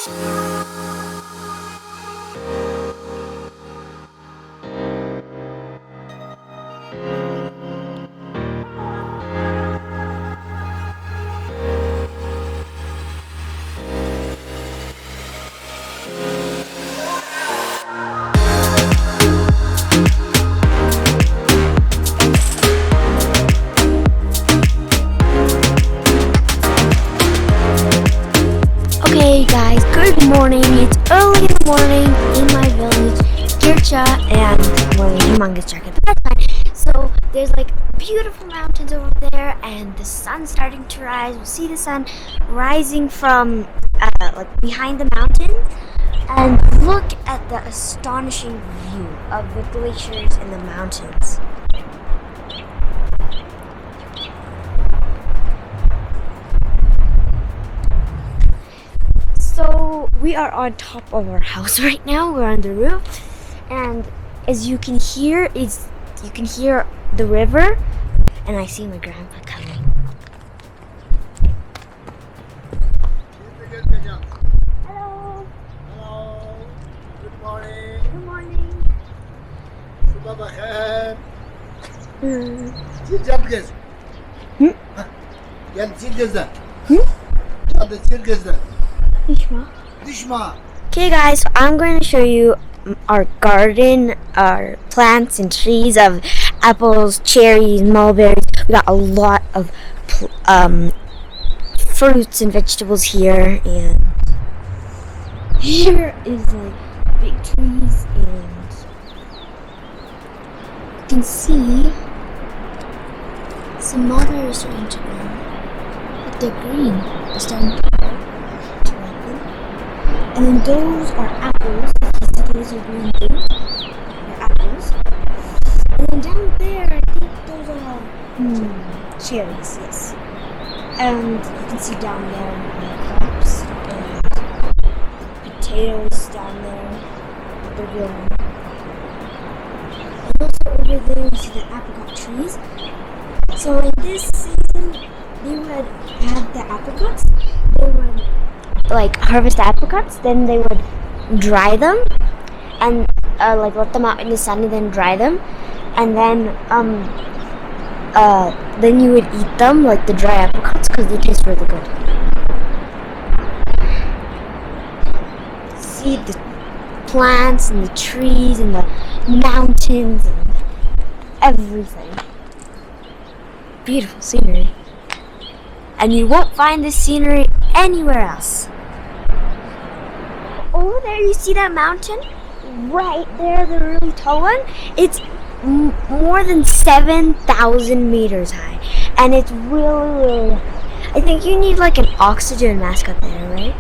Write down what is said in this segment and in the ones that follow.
Hey guys, good morning. It's early in the morning in my village, Girča, and wearing a humongous jacket, but that's fine. So there's like beautiful mountains over there, and the sun's starting to rise. We'll see the sun rising from like behind the mountain, and look at the astonishing view of the glaciers in the mountains. So we are on top of our house right now. We're on the roof, and as you can hear, you can hear the river, and I see my grandpa coming. Hello. Hello. Good morning. Good morning. Subah bakhair. Hmm. Circus. Gel circus'da. Hadi circus'da. Dishma. Okay guys, so I'm going to show you our garden, our plants and trees of apples, cherries, mulberries. We got a lot of fruits and vegetables here, and here is like big trees, and you can see some mulberries starting to grow. But they're green. They're starting to grow. And then those are apples. Those are green too. They're apples. And then down there, I think those are cherries, yes. And you can see down there crops and potatoes down there. They're growing. And also over there, you see the apricot trees. So in this season, they would have the apricots. They would like harvest the apricots, then they would dry them and like let them out in the sun and then dry them, and then you would eat them, like the dry apricots, because they taste really good. See the plants and the trees and the mountains and everything. Beautiful scenery, and you won't find this scenery anywhere else. Over there, you see that mountain? Right there, the really tall one? It's more than 7,000 meters high. And it's really I think you need like an oxygen mask up there, right?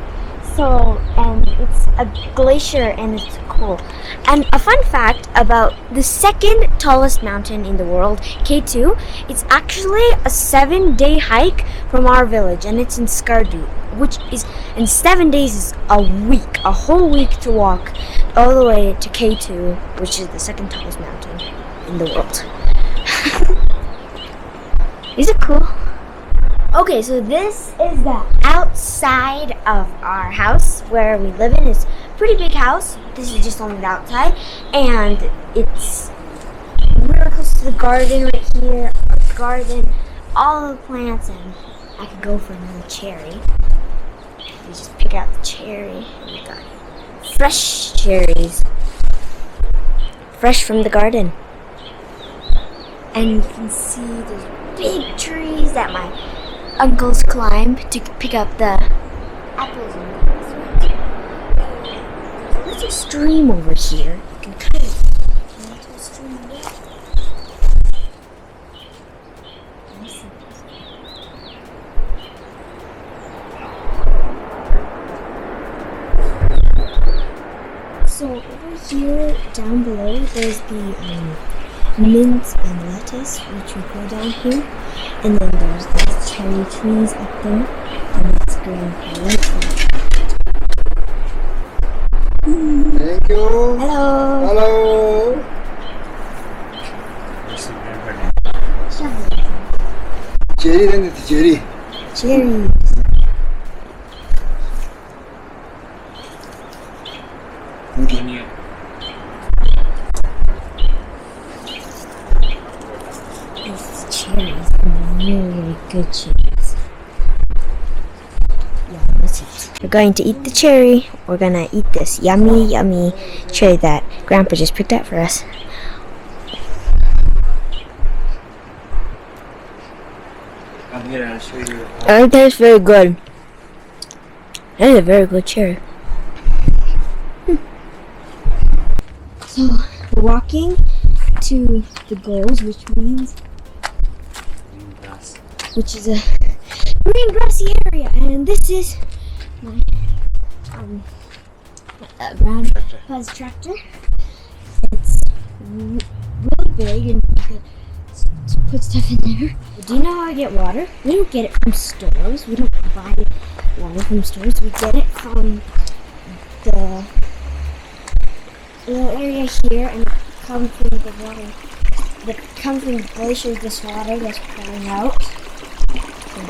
So, and it's a glacier and it's cool. And a fun fact about the second tallest mountain in the world, K2, it's actually a 7-day hike from our village, and it's in Skardu, which is, in 7 days is a week, a whole week to walk all the way to K2, which is the second tallest mountain in the world. Is it cool? Okay, so this is the outside of our house where we live in. It's a pretty big house. This is just on the outside, and it's really close to the garden right here. Our garden, all the plants, and I could go for another cherry. You just pick out the cherry, and we got fresh cherries, fresh from the garden. And you can see those big trees that my uncles climb to pick up the apples and grapes. There's a stream over here. You can kind of see the stream there. So over here, down below, there's the mint and lettuce, which will go down here, and then there's those cherry trees up there, and that's green right there. Thank you. Hello. Hello. Cherry and cherry. Cherries. These cherries are really good cherries. Yeah, let's eat. We're going to eat the cherry. We're gonna eat this yummy, yummy cherry that Grandpa just picked up for us. Come here, I'll show you. It tastes very good. That is a very good cherry. So, we're walking to the goals, which is a green grassy area, and this is my grandpa's tractor. It's really big, and you could put stuff in there. Do you know how I get water? We don't get it from stores. We don't buy water from stores. We get it from the little area here, and it comes from the water. It comes from the glacier. This water that's pouring out. And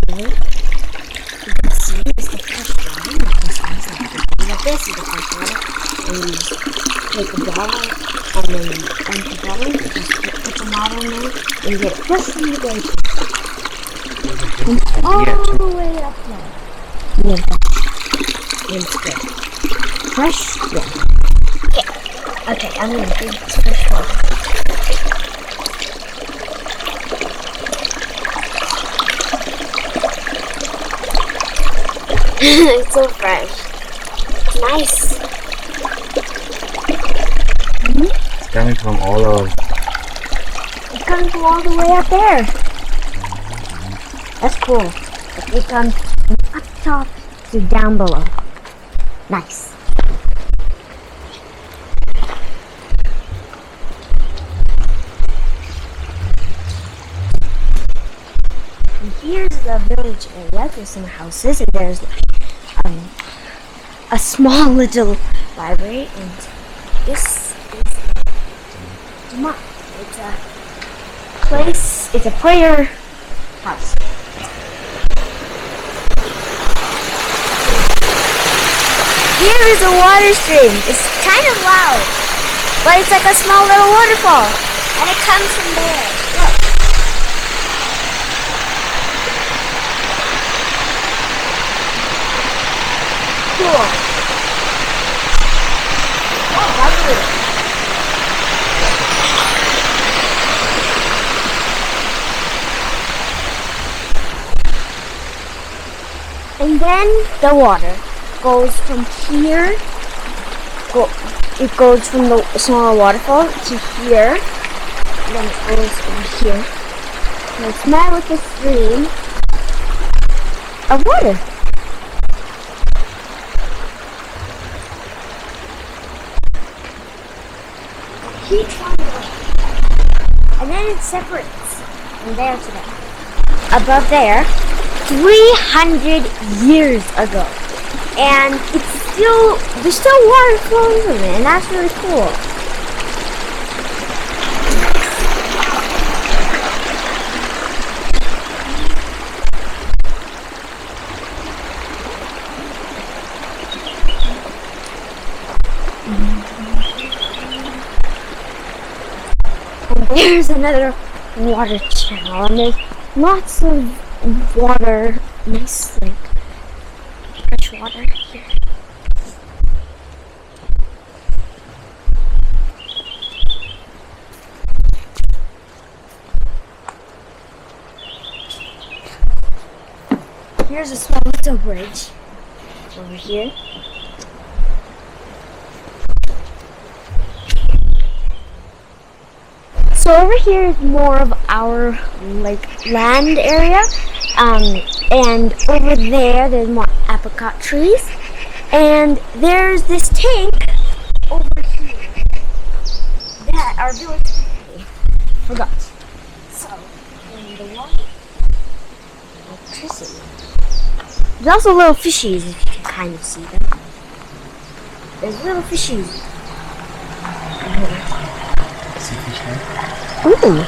here, you can see it's the fresh water. Not this one. It's not the water. This is the fresh water. And you just take the bottle, and then you empty the bottle. You just put the water in there, and you get it fresh from the glacier. And all the way up there. Yeah. And it's good. Fresh water. Okay, I'm gonna drink this fresh water. It's so fresh. It's nice. It's coming from all over. It comes from all the way up there. That's cool. It comes from up top to down below. Nice. And here's the village area. There's some houses, and there's a small little library, and this is the mosque. It's a place. It's a prayer house. Here is a water stream. It's kind of loud, but it's like a small little waterfall, and it comes from there. Look. Cool. Oh, lovely. And then the water goes from here. It goes from the small waterfall to here. And then it goes over here. And it's met with a stream of water. Keeps on going. And then it separates from there to there. Above there, 300 years ago. And there's still water flowing from it, and that's really cool. And there's another water channel, and there's lots of water, nice, like, fresh water here. Here's a small little bridge over here. So over here is more of our like land area, and over there's more apricot trees, and there's this tank over here that our village community forgot. So, in the water, electricity. There's also little fishies, if you can kind of see them. There's little fishies. See fish there? Ooh.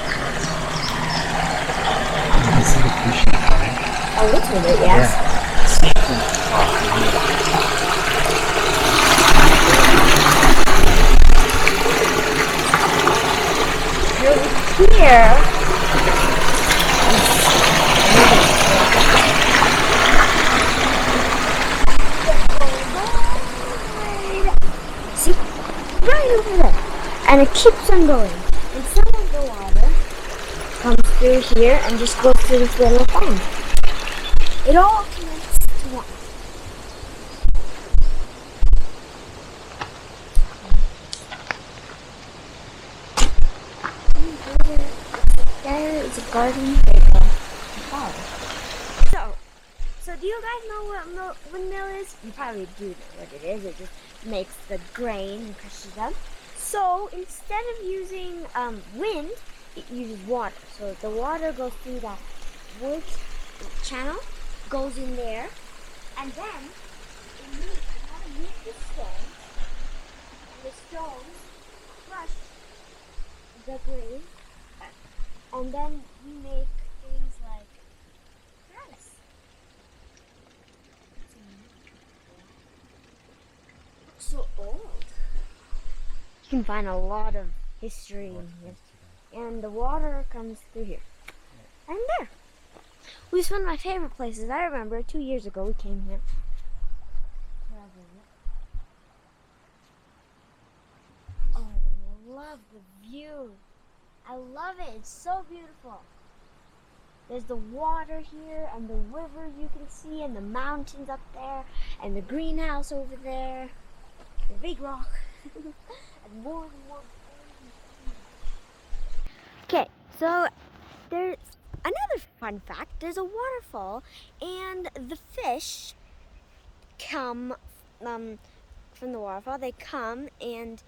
I see the fish there. A little bit, yes. Yeah. here. See? Right over there. And it keeps on going. And some of the water comes through here and just goes through this little pond. It all connects to one. There is a garden flower. So do you guys know what a windmill is? You probably do know what it is. It just makes the grain and crushes them. So instead of using wind, it uses water. So the water goes through that wood channel, goes in there, and then it moves the stone, and the stones crush the grain, and then we make things like rice. So old. You can find a lot of history in here. And the water comes through here. And there. We was one of my favorite places. I remember 2 years ago we came here. Oh, I love the view. I love it. It's so beautiful. There's the water here and the river you can see and the mountains up there and the greenhouse over there. The big rock. And more and more. Okay, so there's another fun fact. There's a waterfall and the fish come from the waterfall. They come and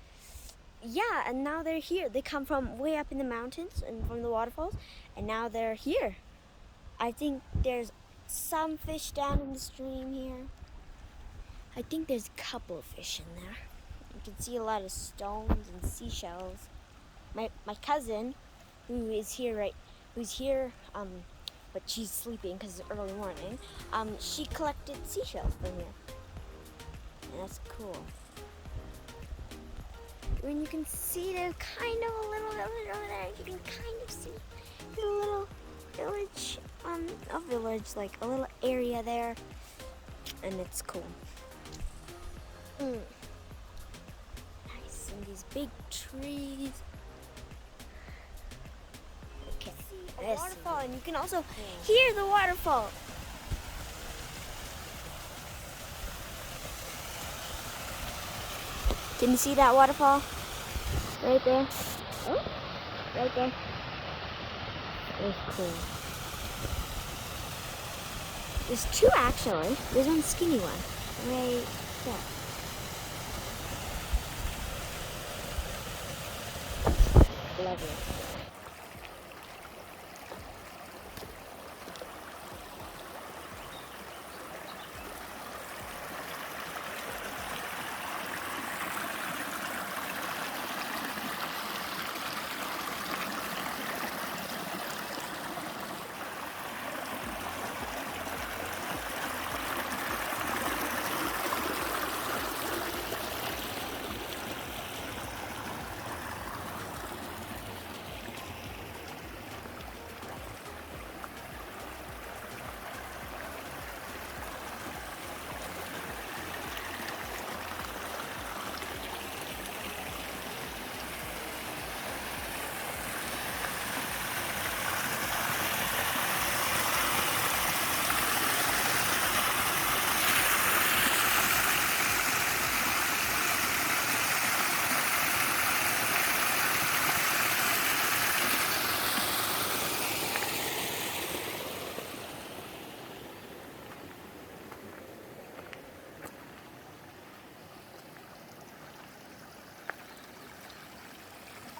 and now they're here. They come from way up in the mountains and from the waterfalls, and now they're here. I think there's some fish down in the stream here. I think there's a couple of fish in there. You can see a lot of stones and seashells. My cousin, who's here, but she's sleeping because it's early morning. She collected seashells from here, and that's cool. When you can see there's kind of a little village over there. You can kind of see the little village, a village, like a little area there, and it's cool. Nice, and these big trees. Okay, a waterfall, and you can also hear the waterfall. Can you see that waterfall? Right there. Oh, right there. It's cool. There's two actually. There's one skinny one. Right there. Lovely.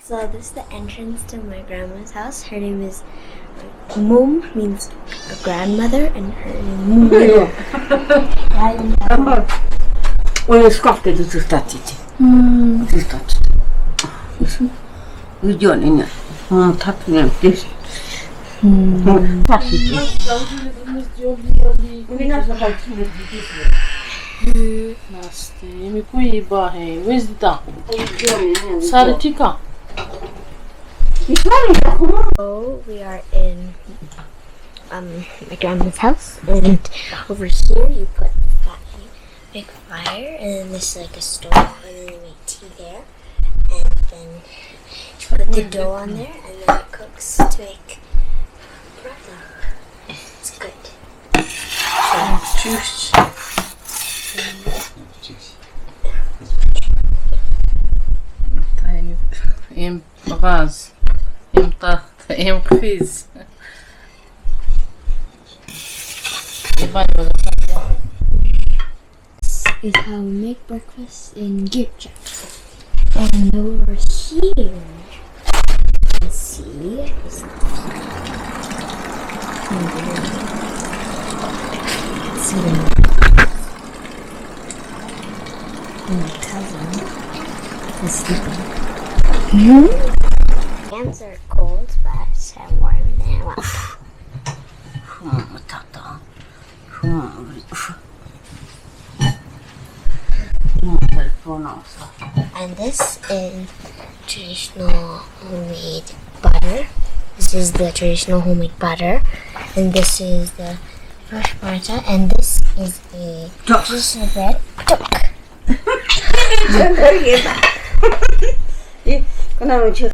So this is the entrance to my grandma's house. Her name is Mum, means a grandmother, and her name is Ой, сколько тут статите? Тут статите. Видео не. Так не здесь. Статите. Nasty, mi kuiba he, wisda. Sartika. So we are in my grandma's house, and over here you put that big fire, and then this is like a stove, and then you make tea there, and then you put the dough on there, and then it cooks to make bread. It's good. Juice. Im غاز im طاقة im قفيز. This is how we make breakfast in Girča. And over here, you can see this. My cousin is sleeping. Hands are cold, but I'm warm now up. And this is traditional homemade butter. This is the traditional homemade butter. And this is the fresh paratha. And this is a traditional bread. Tuk.